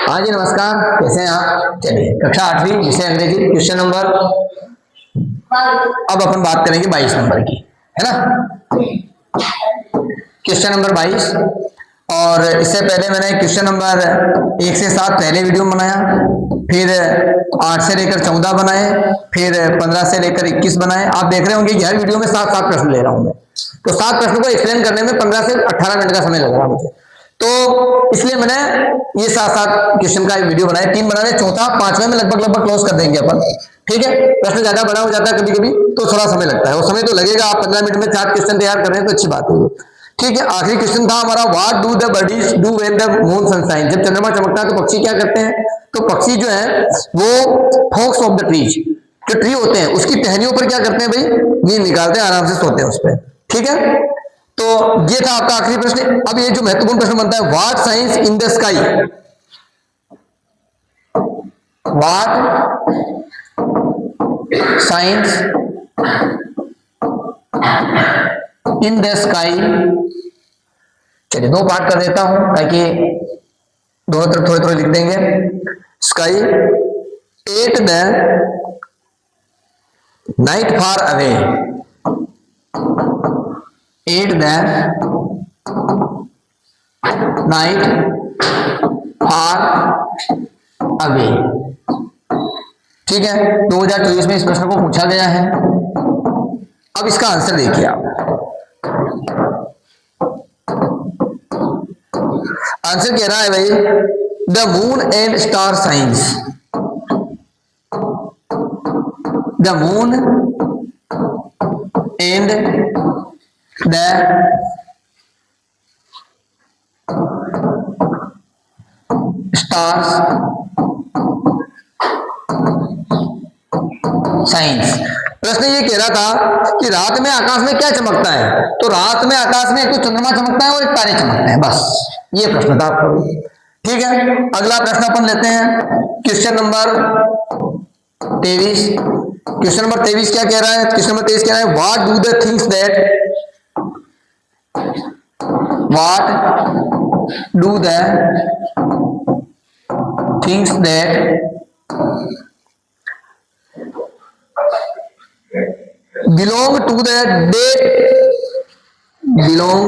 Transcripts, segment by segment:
हाँ जी नमस्कार, कैसे हैं आप? चलिए कक्षा 8वीं विषय अंग्रेजी क्वेश्चन नंबर, अब अपन बात करेंगे 22 नंबर की, है ना। Question number 22। और इससे पहले मैंने क्वेश्चन नंबर 1 से 7 पहले वीडियो बनाया, फिर 8 से लेकर 14 बनाए, फिर 15 से लेकर 21 बनाए। आप देख रहे होंगे कि हर वीडियो में 7-7 प्रश्न ले रहा हूं मैं, तो 7 प्रश्नों को एक्सप्लेन करने में 15 से 18 मिनट का समय लग रहा मुझे, तो इसलिए मैंने ये 7-7 क्वेश्चन का एक वीडियो बनाया। 3 बनाने, चौथा 5वें में लगभग क्लोज कर देंगे अपन, ठीक है। प्रश्न ज्यादा बड़ा हो जाता है कभी कभी तो थोड़ा समय लगता है, वो समय तो लगेगा। आप 15 मिनट में 4 क्वेश्चन तैयार कर रहे हैं तो अच्छी बात है, ठीक है। आखिरी क्वेश्चन था हमारा, what do the birdies do when the moon sunshine. जब चंद्रमा चमकता है तो पक्षी क्या करते हैं? तो पक्षी जो है वो फॉक्स ऑफ द ट्रीज, जो ट्री होते हैं उसकी टहनियों पर क्या करते हैं भाई? नींद निकालते हैं, आराम से सोते हैं उस पर, ठीक है। तो ये था आपका आखिरी प्रश्न। अब ये जो महत्वपूर्ण प्रश्न बनता है, what science in the sky, what science in the sky. चलिए 2 पार्ट कर देता हूं ताकि दोनों तरफ थोड़े थोड़े लिख देंगे। Sky at the night far away, at the night far away, ठीक है। 2024 में इस प्रश्न को पूछा गया है। अब इसका आंसर देखिए आप, आंसर कह रहा है भाई the moon and star signs, the moon and the stars science. प्रश्न ये कह रहा था कि रात में आकाश में क्या चमकता है, तो रात में आकाश में एक तो चंद्रमा चमकता है और एक तारे चमकते हैं, बस ये प्रश्न था आपका, ठीक है। अगला प्रश्न अपन लेते हैं, क्वेश्चन नंबर 23। क्वेश्चन नंबर 23 क्या कह रहा है? क्वेश्चन नंबर 23 कह रहा है, what do the things that, what do the things that belong to the day, belong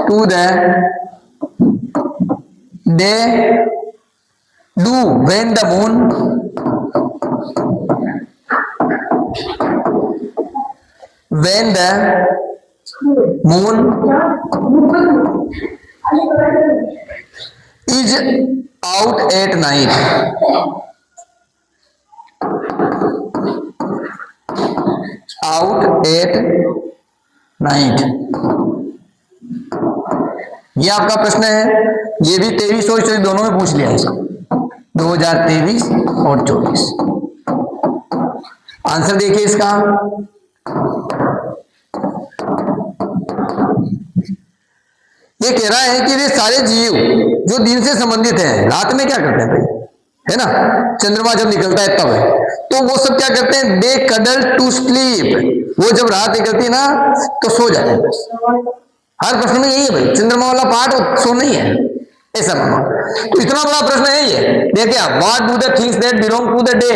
to the day do when the moon, when the moon is out at night, out at night. ये आपका प्रश्न है, ये भी 23 और 24 दोनों में पूछ लिया इसको, 2023 और 24। आंसर देखिए इसका, ये कह रहा है कि वे सारे जीव जो दिन से संबंधित हैं रात में क्या करते हैं भाई, है ना। चंद्रमा जब निकलता है तब, तो वो सब क्या करते हैं? दे कडल टू स्लीप, वो जब रात निकलती है ना तो सो जाते हैं बस। हर प्रश्न में यही है भाई, चंद्रमा वाला पार्ट सो नहीं है, ऐसा मानो। तो इतना बड़ा प्रश्न है ये, देखिए आप, what do the things that belong to the day,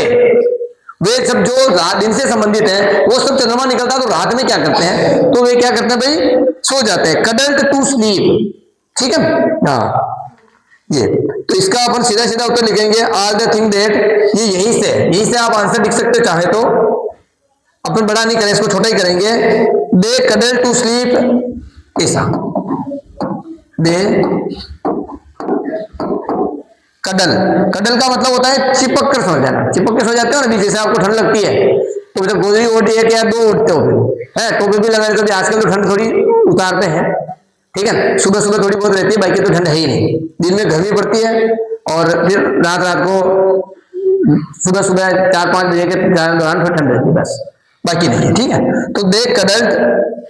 वे सब जो रात दिन से संबंधित है वो सब चंद्रमा निकलता है तो रात में क्या करते हैं? तो वे क्या करते हैं भाई? सो जाते हैं, कडल्ड टू स्लीप, ठीक है। हाँ ये, तो इसका अपन सीधा सीधा उत्तर लिखेंगे, ऑल द थिंग दैट, ये यहीं से आप आंसर लिख सकते चाहे तो, अपन बड़ा नहीं करें इसको, छोटा ही करेंगे। दे कडल टू स्लीप, ऐसा, दे कडल, कडल का मतलब होता है चिपक कर सो जाना, चिपक कर सो जाते हो ना, जैसे आपको ठंड लगती है तो जब गोदरी ओढ़ी है या 2 उठते हो है, टोपी भी लगाने कभी, आजकल तो ठंड थोड़ी उतारते हैं, ठीक है। सुबह सुबह थोड़ी बहुत रहती है, बाकी तो ठंड है ही नहीं, दिन में गर्मी पड़ती है और फिर रात को सुबह सुबह 4-5 बजे के दौरान फिर ठंड रहती है, बस बाकी नहीं है, ठीक है। तो दे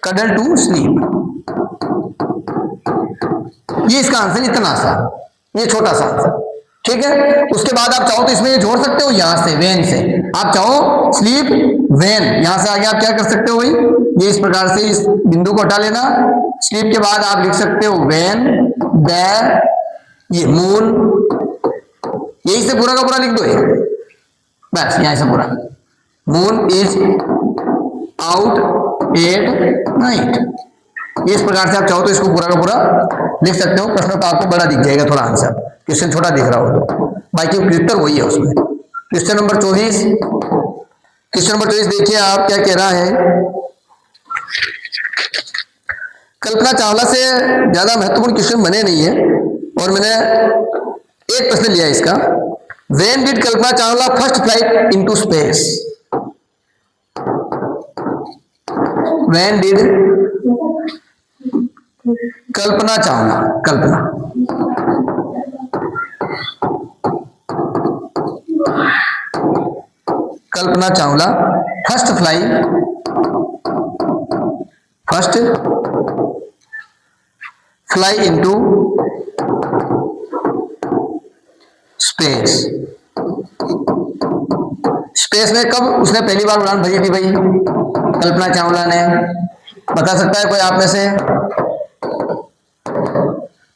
कडल टू स्लीप, ये इसका आंसर, इतना सा, ये छोटा सा आंसर, ठीक है। उसके बाद आप चाहो तो इसमें ये जोड़ सकते हो, यहां से वेन से आप चाहो स्लीप वेन, यहां से आगे आप क्या कर सकते हो भाई, ये इस प्रकार से इस बिंदु को हटा लेना, स्लीप के बाद आप लिख सकते हो वेन द, ये मून, यही से पूरा का पूरा लिख दो ये, बस यहां से पूरा, moon is out at night, इस प्रकार से आप चाहो तो इसको पूरा का पूरा लिख सकते हो। प्रश्न तो आपको बड़ा दिख जाएगा थोड़ा, आंसर क्वेश्चन छोटा दिख रहा हो तो, बाकी उत्तर वही है उसमें। क्वेश्चन नंबर 24, क्वेश्चन नंबर 24 देखिए आप क्या कह रहा है। कल्पना चावला से ज्यादा महत्वपूर्ण क्वेश्चन बने नहीं है, और मैंने एक प्रश्न लिया इसका, when did Kalpana Chawla first flight into space, when did Kalpana Chawla, Kalpana Chawla first fly into space, space में कब उसने पहली बार उड़ान भरी थी भाई कल्पना चावला ने, बता सकता है कोई आप में से,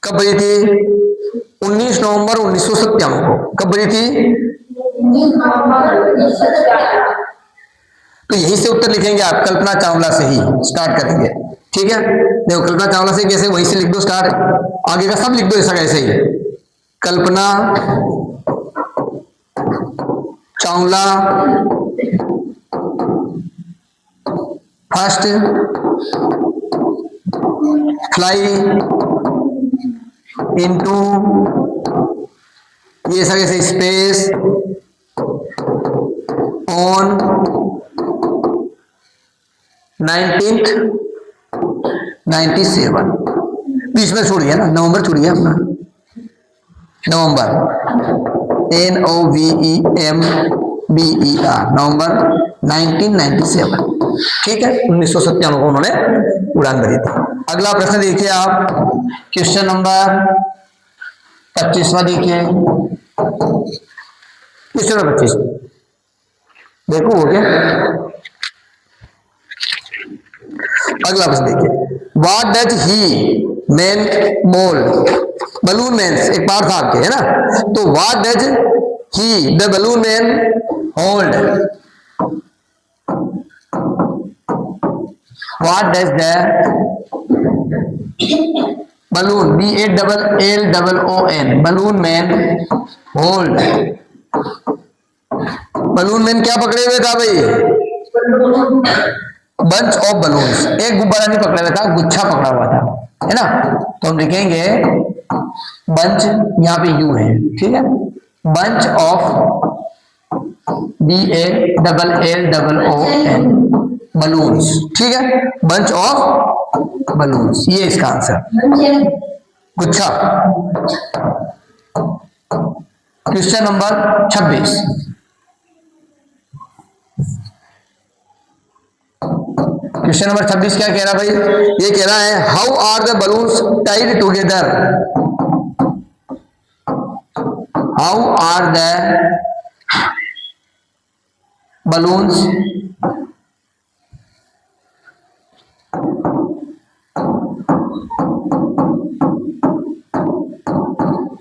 कब भरी थी? 19 नवंबर 1997 को, कब भरी थी? तो यहीं से उत्तर लिखेंगे आप, कल्पना चावला से ही स्टार्ट करेंगे, ठीक है। देखो कल्पना चावला से कैसे, वहीं से लिख दो स्टार्ट, आगे का सब लिख दो ऐसा कैसे ही, Kalpana Chawla first fly into, ये ऐसा कैसे, स्पेस ऑन 1997, बीच में छोड़िए ना, नवंबर छोड़िए अपना, नवंबर NOVEMBER, नवंबर 1997, ठीक है, 1997 को उन्होंने उड़ान भरी थी। अगला प्रश्न देखिए आप, क्वेश्चन नंबर 25वां देखिए, क्वेश्चन नंबर 25 देखो हो गया। अगला प्रश्न देखिए, what does he man mould, balloon man एक पार्ट था आपके, है ना, तो what does he the balloon man hold, what does the balloon BALLON balloon man hold, balloon man क्या पकड़े हुए था भाई? बंच ऑफ बलून्स, एक गुब्बारा नहीं पकड़ा हुआ था, गुच्छा पकड़ा हुआ था, है ना, तो हम लिखेंगे बंच, यहां पे यू है, ठीक है, बंच ऑफ BALLON बलून्स, ठीक है, बंच ऑफ बलून्स, ये इसका आंसर, गुच्छा। क्वेश्चन नंबर 26, क्वेश्चन नंबर 26 क्या कह रहा भाई, ये कह रहा है how are the balloons tied together, how are the balloons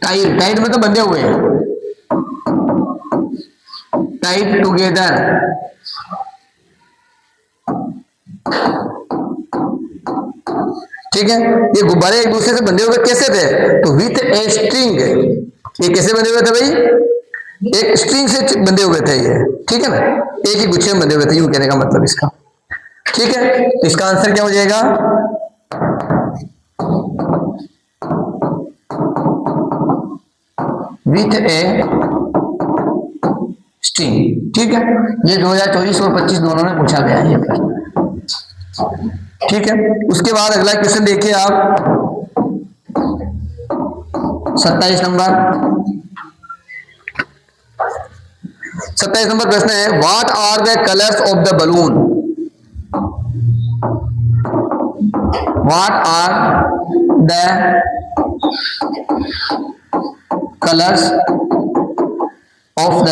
tied, tied में तो बंधे हुए हैं, टाइड टुगेदर, ठीक है, ये गुब्बारे एक दूसरे से बंधे हुए कैसे थे? तो विथ ए स्ट्रिंग, ये कैसे बंधे हुए थे भाई? एक स्ट्रिंग से बंधे हुए थे ये, ठीक है ना, एक ही गुच्छे में बंधे हुए थे, यूं कहने का मतलब इसका, ठीक है। तो इसका आंसर क्या हो जाएगा? विथ ए स्ट्रिंग, ठीक है। ये 2024 और 25 दोनों में पूछा गया है ये प्रश्न, ठीक है। उसके बाद अगला क्वेश्चन देखिए आप, 27 नंबर, 27 नंबर प्रश्न है what are the colours of the balloon, what are the colours of the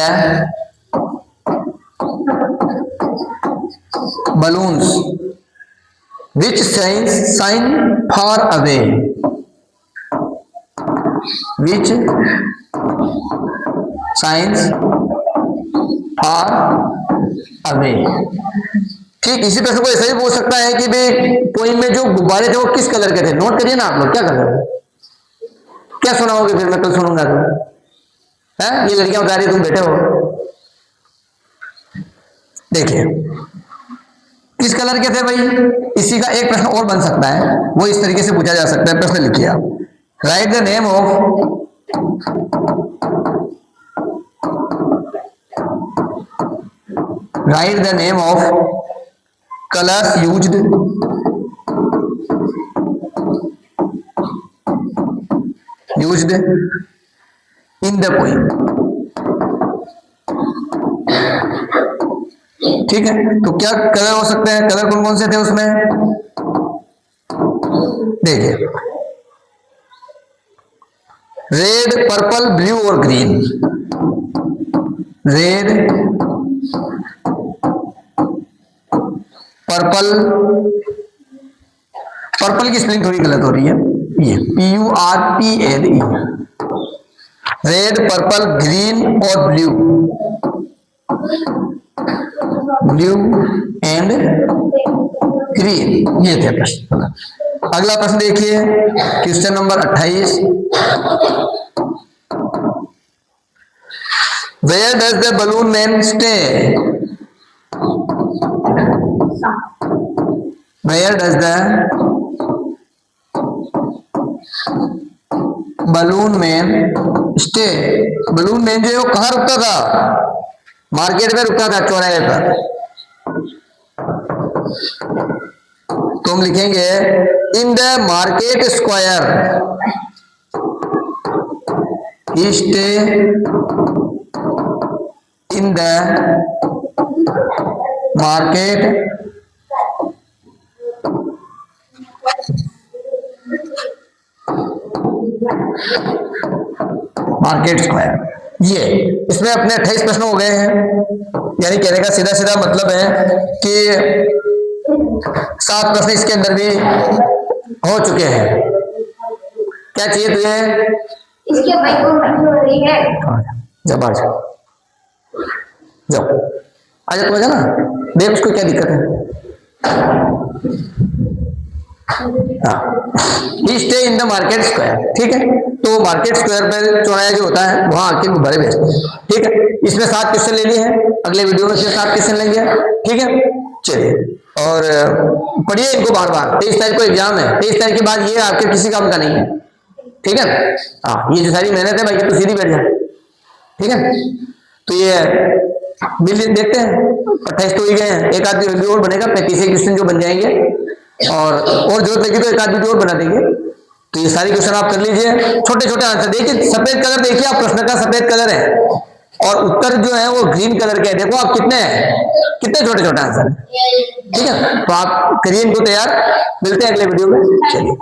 balloons which shine far away, which shines far away। ठीक, इसी प्रश्न को ऐसा ही पूछ सकता है कि भाई पोइम में जो गुब्बारे थे वो किस कलर के थे। नोट करिए ना आप लोग, क्या कलर, क्या सुनाओगे फिर, मैं कल सुनूंगा तो है। ये लड़कियां बता रही, तुम बैठे हो, देखिए किस कलर के थे भाई। इसी का एक प्रश्न और बन सकता है, वो इस तरीके से पूछा जा सकता है। प्रश्न लिखिए आप, right the name of colours used in the poem. ठीक है, तो क्या कलर हो सकते हैं, कलर कौन कौन से थे उसमें, देखिए रेड, पर्पल, ब्लू और ग्रीन। रेड, पर्पल, पर्पल की स्पेलिंग थोड़ी गलत हो रही है, ये PURPLE, रेड, पर्पल, ग्रीन और ब्लू, ब्लू एंड ग्रीन, ये थे प्रश्न। अगला प्रश्न देखिए, question number 28, where does the balloon man stay, where does the balloon man stay. Balloon man जो है वो कहाँ रुकता था, मार्केट में रुकता था, चौराहे पर। तो हम लिखेंगे in the market square, stay in the market square. ये इसमें अपने 28 प्रश्न हो गए हैं। यानी कहने का सीधा सीधा मतलब है कि 7 प्रश्न इसके अंदर भी हो चुके हैं। क्या चाहिए तुझे, इसके भाई को हो रही है, जब आ जाओ, जाओ आ जा, तुम ना देख उसको क्या दिक्कत है। Stay in the market square, ठीक है। तो मार्केट स्क्वायर पर चौराहा जो होता है वहां आके गुब्बारे बेचते हैं, ठीक है। इसमें 7 क्वेश्चन ले लिए हैं, अगले वीडियो में फिर 7 क्वेश्चन लेंगे, ठीक है। चलिए और पढ़िए इनको बार बार। 23 तारीख को एग्जाम है, 23 तारीख के बाद ये आपके किसी काम का नहीं है, ठीक है। हाँ, ये जो सारी मेहनत है भाई तो सीधी बैठ जाए, ठीक है। तो ये बिल देखते हैं, 28 तो ही गए हैं, एक आध वीडियो और बनेगा, 35 क्वेश्चन जो बन जाएंगे, और जरूरत लगी तो एक आध वीडियो और बना देंगे। तो ये सारे क्वेश्चन आप कर लीजिए, छोटे छोटे आंसर देखिए, सफेद कलर देखिए आप, प्रश्न का सफेद कलर है और उत्तर जो है वो ग्रीन कलर के है। देखो आप कितने छोटे छोटे आंसर है, ठीक है। तो आप करिए इनको तैयार, मिलते हैं अगले वीडियो में। चलिए।